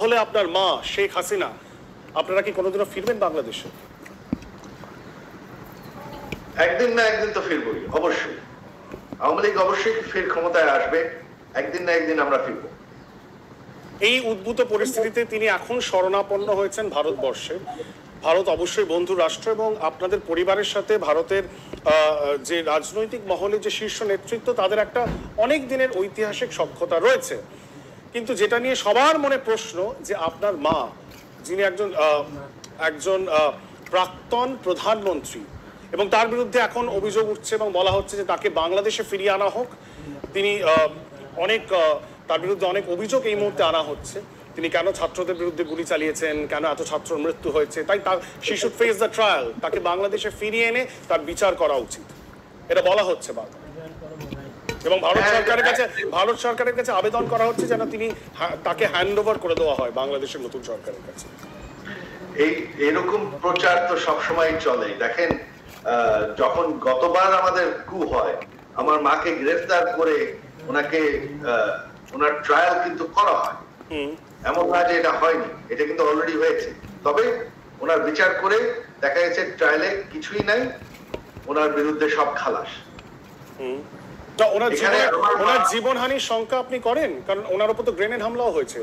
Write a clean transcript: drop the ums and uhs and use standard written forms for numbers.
তাহলে আপনার মা শেখ হাসিনা আপনারা কি কোনোদিনও ফিরবেন বাংলাদেশে? একদিন না একদিন তো ফিরবই, অবশ্যই। আওয়ামী লীগ অবশ্যই ফের ক্ষমতায় আসবে, একদিন না একদিন আমরা ফিরব। এই উদ্ভূত পরিস্থিতিতে তিনি এখন শরণাপন্ন হয়েছেন ভারতবর্ষে। ভারত অবশ্যই বন্ধু রাষ্ট্র এবং আপনাদের পরিবারের সাথে ভারতের যে রাজনৈতিক মহলে যে শীর্ষ নেতৃত্ব তাদের একটা অনেক দিনের ঐতিহাসিক সখ্যতা রয়েছে। কিন্তু যেটা নিয়ে সবার মনে প্রশ্ন যে আপনার মা, যিনি একজন প্রাক্তন প্রধানমন্ত্রী, এবং তার বিরুদ্ধে এখন অভিযোগ উঠছে এবং বলা হচ্ছে যে তাকে বাংলাদেশে ফিরিয়ে আনা হোক। তিনি তার বিরুদ্ধে অনেক অভিযোগ এই মুহূর্তে আনা হচ্ছে। তিনি কেন ছাত্রদের বিরুদ্ধে গুলি চালিয়েছেন, কেন এত ছাত্র মৃত্যু হয়েছে, তাই she should face the trial. তাকে বাংলাদেশে ফিরিয়ে এনে তার বিচার করা উচিত, এটা বলা হচ্ছে বারবার। এবং ভারত সরকারের কাছে আবেদন করা হচ্ছে যেন তাকে হ্যান্ড ওভার করে দেওয়া হয় বাংলাদেশের নতুন সরকারের কাছে। এরকম প্রচার তো সবসময় চলে। দেখেন, যখন গতবার আমাদের কু হয়, আমার মাকে গ্রেফতার করে ওনাকে ওনার ট্রায়াল কিন্তু করা হয়। এমন না যে এটা হয়নি, এটা কিন্তু অলরেডি হয়েছে। তবে ওনার বিচার করে দেখা গেছে ট্রায়ালে কিছুই নাই, ওনার বিরুদ্ধে সব খালাস। ওনার জীবনহানির শঙ্কা আপনি করেন? কারণ ওনার উপর তো গ্রেনেড হামলাও হয়েছে।